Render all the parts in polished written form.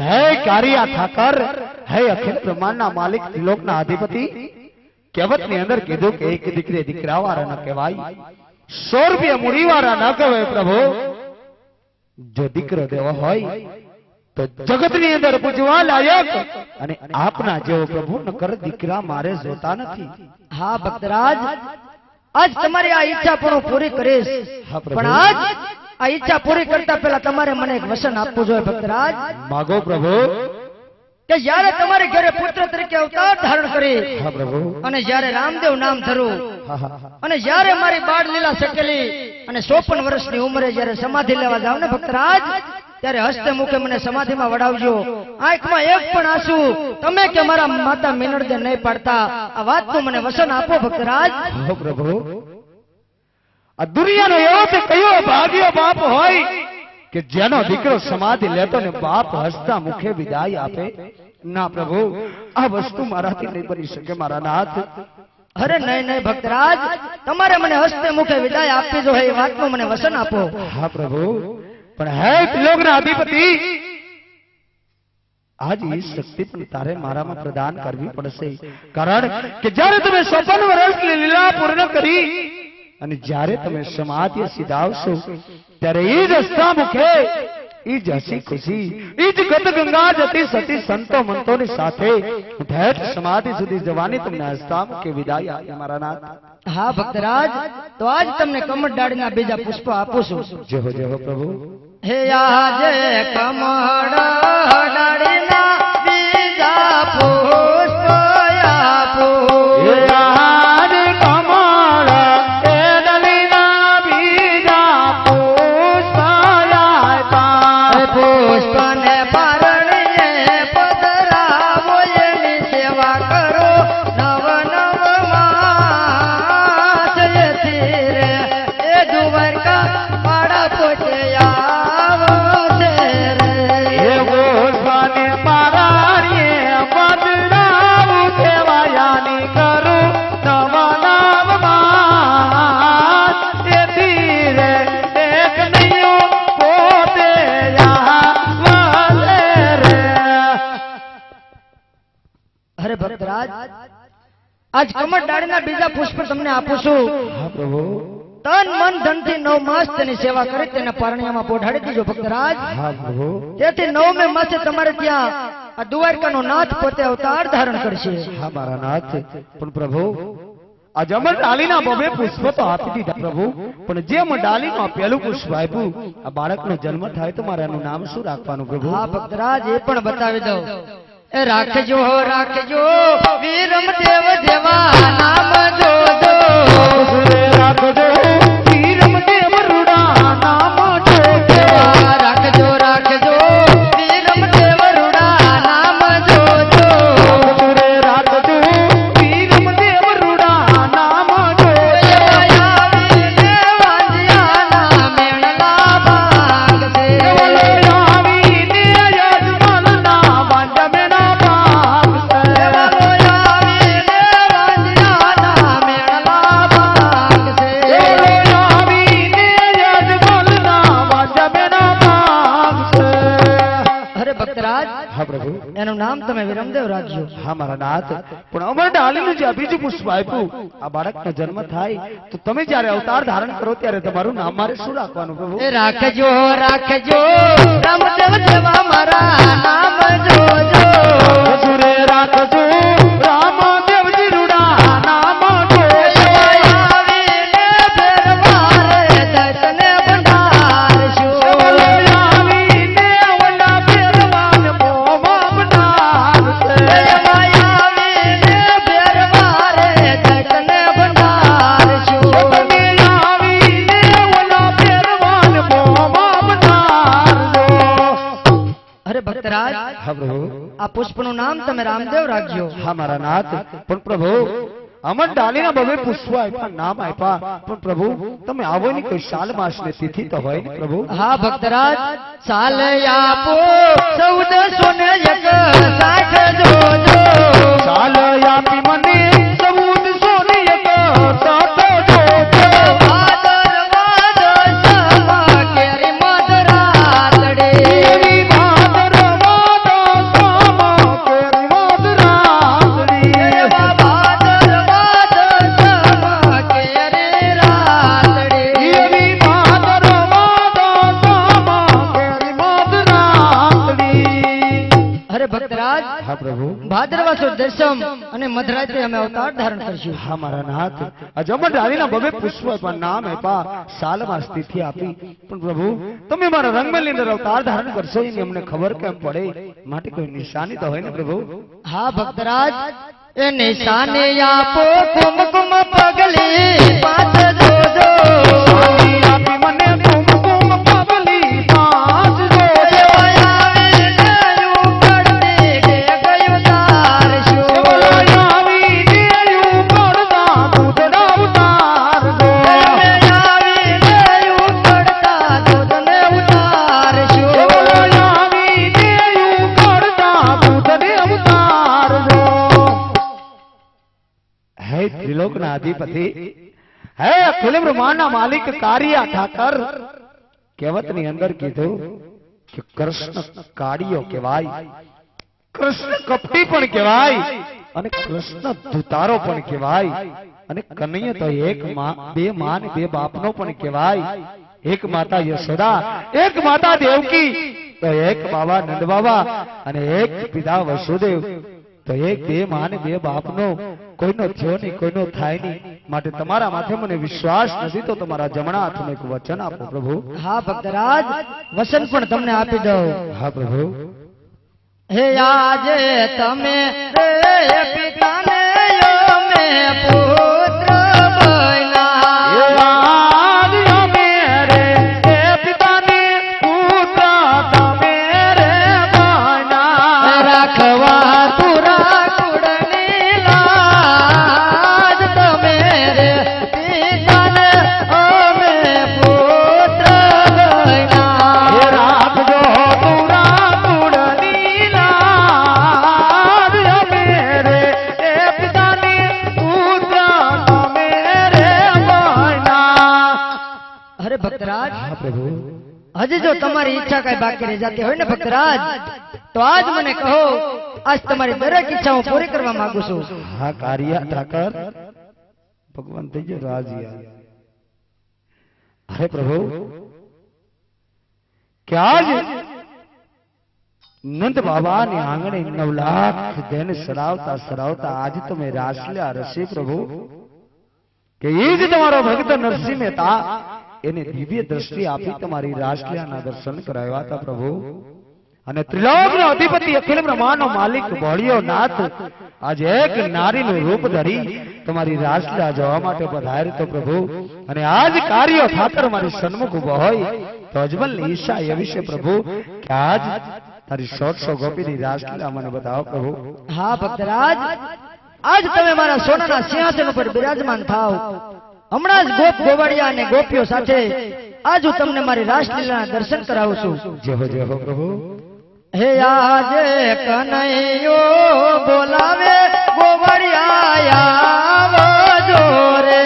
હે કારિયા ઠાકર, હે અખિલ બ્રહ્માંડના માલિક, ત્રિલોકના અધિપતિ, કહેવતની અંદર કીધું કે એક દીકરી દીકરાવાળા ન કહેવાય, 100 રૂપિયા મૂડીવાળા ન કહેવાય પ્રભુ. જો દીકરો દેવો હોય તો જગતની અંદર પૂજવા લાયક અને આપના જેવો પ્રભુ નકર દીકરા મારે જોતા નથી. હા ભક્તરાજ, આજ તમારી આ ઈચ્છા પણ હું પૂરી કરીશ, પણ આજ આ ઈચ્છા પૂરી કરતા પહેલા તમારે મને એક વચન આપવું જોઈએ ભક્તરાજ. માગો પ્રભુ. કે જ્યારે તમારે ઘરે પુત્ર તરીકે અવતાર ધારણ કરી અને જ્યારે રામદેવ નામ ધરું અને જ્યારે મારી બાળ લીલા સકેલી અને 54 વર્ષની ઉંમરે જ્યારે સમાધિ લેવા જાવ ને ભક્તરાજ, ત્યારે હસ્તે મુખે મને સમાધિમાં વડાવજો. આંખમાં એક પણ આંસુ તમે કે મારા માતા મિનળદે નહીં પાડતા. આ વાતનું મને વચન આપો ભક્તરાજ. પ્રભુ, આ દુનિયાનો એવો તે કયો ભાગ્ય બાપ હોય કે જેનો દીકરો સમાધિ લેતો ને બાપ હસતા મુખે વિદાય આપે? ના પ્રભુ, આ વસ્તુ મારાથી નહીં બની શકે મારા નાથ. અરે નહીં નહીં ભક્તરાજ, તમારે મને હસ્તે મુખે વિદાય આપવી જોઈએ, એ વાતનું મને વચન આપો. હા પ્રભુ, પણ હે ત્રિલોકના અધિપતિ, આજ એ શક્તિ પણ તારે મારામાં પ્રદાન કરવી પડશે. કારણ કે જ્યારે તમે 56 વર્ષની લીલા પૂર્ણ કરી અને જ્યારે તમે સમાધિ સિધાવશો ત્યારે એ જ હસતા મુખે, એ જ હસી ખુશી, એ જ ગત ગંગા જતી સતી સંતો મંતોની સાથે ઠેઠ સમાધિ સુધી જવાની તમને હસતા મુખે વિદાય આપે મારા નાથ. હા ભક્તરાજ, તો આજ તમને કમળ ડાળીના બીજા પુષ્પ આપું છું. જેહો જેહો પ્રભુ. હે આજે કમળ ડાળીના બીજા પુષ્પ આપું. હે આજે કમળ ડાળીના બીજા પુષ્પ આપ્યા. પુષ્પને પરણીએ પધરાવો, એની સેવા કરો નવ નવ માસ. એથી રે એ દ્વારકા પાડા પોતે આવશે રે. હે પુષ્પને પરાણીએ પધરાવું, સેવાયાની કરું નવ નવ માસ. એથી રે એક નૈયો પોતે આવશે રે. અરે ભક્તરાજ, આજ કમળ ડાળીના બીજા પુષ્પ તમને આપું છું. હા પ્રભુ. તન મન ધન થી 9 માસ તેની સેવા કરી તેને પરણિયામાં પોઢાડી દીજો ભક્તરાજ. હા પ્રભુ. તેથી 9મે માસે તમારે ત્યાં આ દ્વારકાનો નાથ પોતે અવતાર ધારણ કરશે. હા મારા નાથ, પણ પ્રભુ આ જમર ડાલીના બબે પુષ્પ તો આપી દીધા પ્રભુ, પણ જે ડાલીમાં પહેલું પુષ્પ આપ્યું, આ બાળકનો જન્મ થાય તો મારે એનું નામ શું રાખવાનું પ્રભુ? હા ભક્તરાજ, એ પણ બતાવી દઉં. એ રાખજો રાખજો વીરમ દેવ દેવા નામ જોજો. રાખજો વીરમ દેવ રૂડા નામ જોજો. રાખજો રાખજો વીરમ દેવ રૂડા નામ જોજો. રાખજો વીરમ દેવ રૂડા નામ જોજો. આવીને વાંજિયાના મેળલા ભાગશે. આવીને યજમાનના વાંજમેના ભાગશે. આવીને વાંજિયાના મેળલા ભાગશે. આવીને યજમાનના વાંજમેના ભાગશે. અરે ભક્તરાજ, હા પ્રભુ. એનું નામ તમે વિરમદેવ રાખજો. હા મારા નાથ, પણ અમર ડાલીનું જે બીજું પુષ્પ આપ્યું, આ બાળકનો જન્મ થાય તો તમે જ્યારે અવતાર ધારણ કરો ત્યારે તમારું નામ મારે શું રાખવાનું પ્રભુ? એ રાખજો રાખજો રામદેવ દેવા મારા નામ જોજો. સુરે રાખજો રામદેવજી રૂડા નામ જોજો. આવીને ફેરવારે દર્શને બંધારશું. આવીને ઓલા ફેરવાન મોમાં બનાવશે. આવીને ફેરવારે દર્શને બંધારશું. આવીને ઓલા ફેરવાન મોમાં બનાવજો. અરે ભક્તરાજ, હા પ્રભુ. આ પુષ્પનું નામ તમે રામદેવ રાખજો. હા મારા નાથ, પણ પ્રભુ અમર ડાલીના બબે પુષ્પ આપ્યા, નામ આપ્યા, પણ પ્રભુ તમે આવો ની કોઈ સાલ માસ ને તિથિ તો હોય ને પ્રભુ? હા ભક્તરાજ, સાલ આપો 1401 જોજો. સાલ આપી મને 1401 સાથ જોજો. ભાદરવા દસમા કેરી મધરાતડે. ભાદરવા ભક્તરાજ, હા પ્રભુ, ભાદરવા સુદ દસમ અને મધરાત્રે અમે અવતાર ધારણ કરશું. હા મારા નાથ, આ જમણ રાણીના બબે પુષ્પ પર નામ એપા સાલમાં સ્થિતિ આપી, પણ પ્રભુ તમે મારા રંગમેલની અંદર અવતાર ધારણ કરશો એની અમને ખબર કેમ પડે? માટે કોઈ નિશાની તો હોય ને પ્રભુ? હા ભક્તરાજ, એ નિશાને આપો કુમકુમ પગલી પાંચ જોજો. આપી મને કુમકુમ પગલી પાંચ જોજો. આવી ગયું પડતી કે ગયું તારશું. આવી ગયું પડતા દૂધના ઉતારજો. આવી ગયું પડતા દૂધને ઉતારશું. આવી ગયું પડતા દૂધને ઉતારજો. હે ત્રિલોકના અધિપતિ, હે અખિલ બ્રહ્માંડના માલિક કારિયા ઠાકર, કહેવતની અંદર કીધું કે કૃષ્ણ કાળિયો કહેવાય, કૃષ્ણ કપટી પણ કહેવાય અને કૃષ્ણ ધુતારો પણ કહેવાય, અને કનૈયા તો એક માં બે માં ને બે બાપનો પણ કહેવાય. એક માતા યશોદા, એક માતા દેવકી, તો એક બાબા નંદ બાબા અને એક પિતા વસુદેવ, તો એક બે માં ને બે બાપનો કોઈનો થયો નહીં, કોઈનો થાય નહીં. માટે તમારા માથે મને વિશ્વાસ નથી તો તમારા જમણા હાથમાં એક વચન આપો પ્રભુ. હા ભક્તરાજ, વસન પણ તમને આપી દઉં. હા પ્રભુ, હે આજે તમે રે પિતાને અમે પુત્ર બન્યા. રાખવા તુરા કુળની લાજ, તમે રે પિતાને અમે પુત્ર બન્યા. રાખજો તુરા કુળની લાજ, અમે રે પિતાની પુત્ર તમે રે બન્યા. અરે ભક્તરાજ, હા પ્રભુ, હજી જો તમારી ઈચ્છા કઈ બાકી રહી જતી હોય ને ભક્તરાજ, તો આજ મને કહો. આજ તમારી દરેક ઈચ્છા હું પૂરી કરવા માંગુ છું. હા કારિયા ઠાકર, ભગવાન થઈ ગયો રાજી. અરે પ્રભુ, કે આજ નંદ બાબાની આંગણે 9 લાખ દેન સરાવતા સરાવતા આજ તમે રાસલ્યા રસી પ્રભુ, કે એ જ તમારો ભક્ત નરસિંહ મહેતા એને દિવ્ય દ્રષ્ટિ આપી તમારી રાસલ્યાના દર્શન કરાવ્યા હતા પ્રભુ. અને ત્રિલોકનો અધિપતિ અખિલ બ્રહ્માંડનો માલિક ભોળિયો નાથ આજે એક નારીનું રૂપ ધરી તમારી રાસલા જવા માટે પધાર્યો તો પ્રભુ. અને આજ કાર્ય ઠાકર મારી સન્મુખ ઉભો હોય તો અજમલની ઈચ્છા એવી છે પ્રભુ કે આજ તારી 100 ગોપીની રાસલા મને બતાવો પ્રભુ. હા ભક્તરાજ, આજ તમે મારા સોનાના સિંહાસન ઉપર બિરાજમાન થાવ. હમણાં જ ગોપ ગોવાળિયા અને ગોપીઓ સાથે આજ હું તમને મારી રાસલીલાના દર્શન કરાવું છું. જય હો પ્રભુ. હે આજે કનૈયો બોલાવે ગોવાળિયા આવજો રે.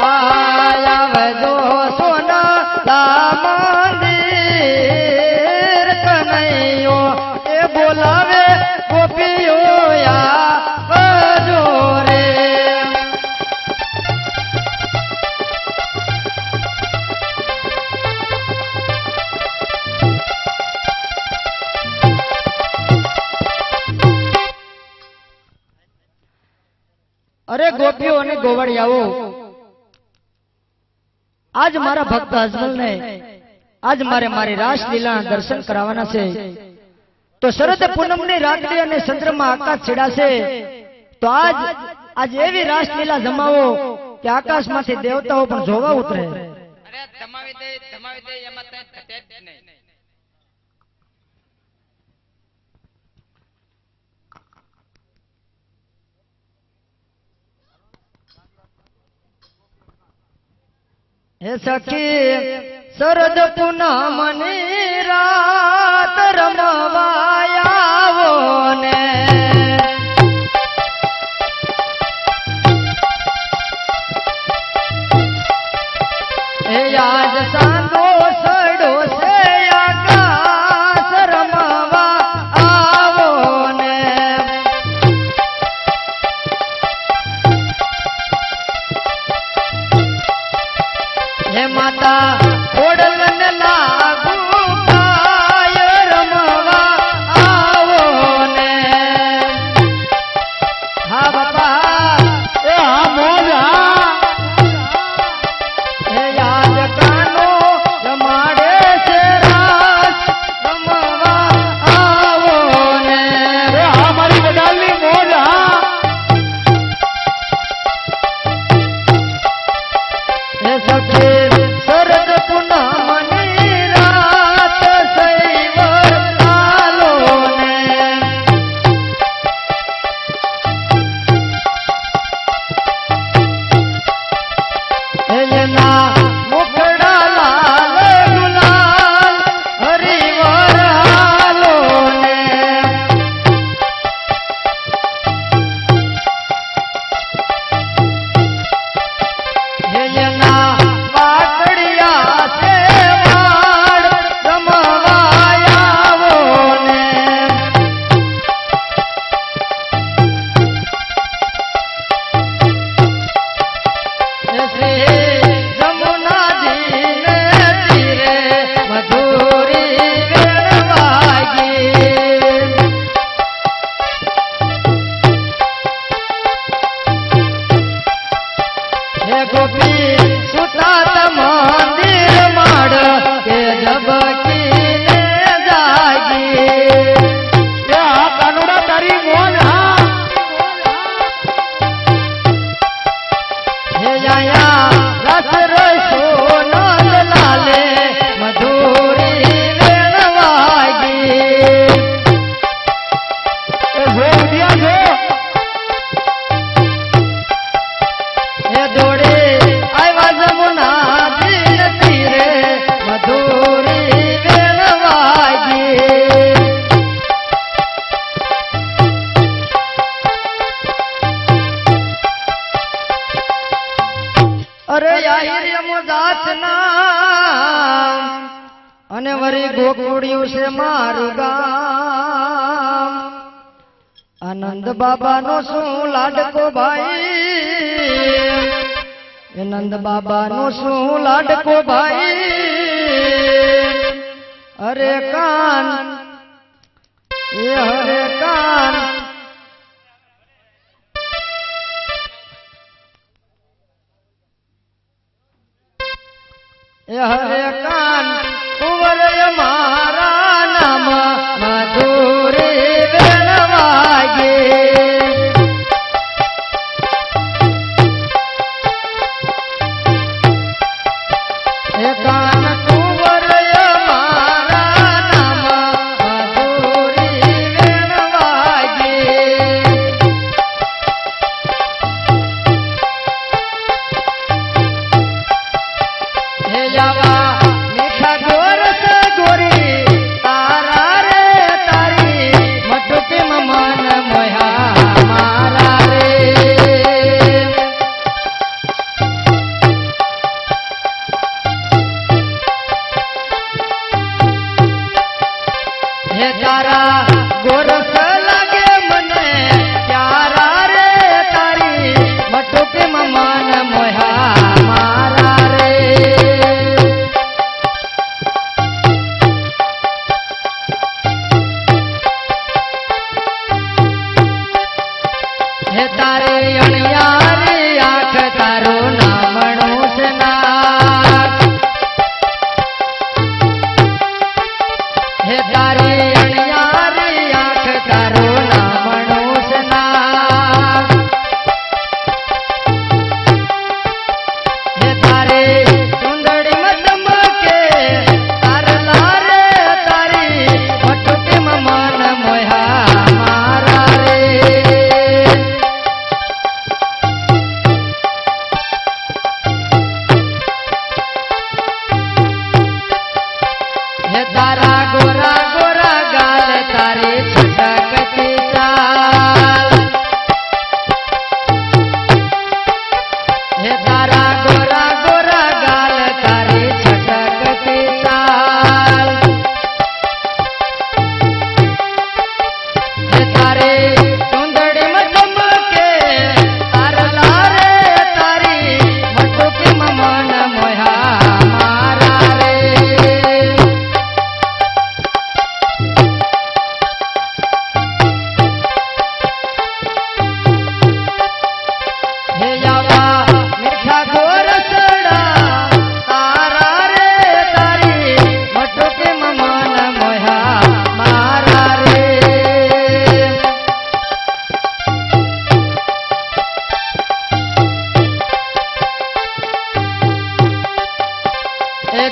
આવજો સોના મંદિર, કનૈયો એ બોલાવે ગોપીઓ આવજો રે. અરે ગોપીઓ અને ગોવાળિયાઓ, આજ મારા ભક્ત અજમલને આજ મારી રાસલીલાના દર્શન કરાવવાના છે. તો શરદ પૂનમની રાત્રિ અને ચંદ્રમાં આકાશ છેડાશે, તો આજ એવી રાસલીલા જમાવો કે આકાશમાંથી દેવતાઓ પણ જોવા ઉતરે. અરે ધમાવી દે એમાં તને ઘટે જ નહીં. હે સખી શરદ પૂનમની રાત રમવાયાવો ને, હે આજ સાંધો સડો છે આકાશ રમવા આવો ને. હે માતા ઓડલને લાગુ પાય રમવા આવો ને હા બાપા એ હા મોજ હા હે યાદ કાનો રમાડે છે રાસ રમવા આવો ને એ હા મારી વડાલની મોજ હા હે સખી શરદ પૂનમની રાત સૈવર આલો ને એના મુખડા લાલ ગુલાલ હરિવર હાલો ને એના વાકડિયા છે વાડ રમવા આવો ને શ્રી જમુનાજીને તીરે મધુરી વેણ વાગી હે ગોપી સુતા મંદિર માડ કે જબકીને જાગી એ હા કાનુડા તારી મોજ હા હે આયા રસ રસો નંદ લાલે મધુરી વેણ વાગી એ જો ઉડિયા જો હે દોડે આવ્યા જમુનાજી તીરે મધુરી વેણ વાગી અરે આહિર્ય જાતના અને વરી ગોકુળિયું છે મારું ગામ આનંદ બાબાનો શું લાડકો ભાઈ એ નંદ બાબાનો શું લાડકો ભાઈ અરે કાન એ હરે કાન એ હરે કાન કુંવર મારા નામ મધુરી વેણ વાગે એ કાન કુંવર મારા નામ મધુરી વેણ વાગે હે જાવા મીઠા ગોરસ ગોરી તારા રે તારી મટુકી મન મોહ્યા મારા રે હે તારા ગોરસ લાગે મને પ્યારા રે તારી મટુકી મન મોહ્યા મારા રે હે તારે અણિયારી આંખ તારો નામણું છે નાક હે તારે અણિયારી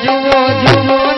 જુઓ જુઓ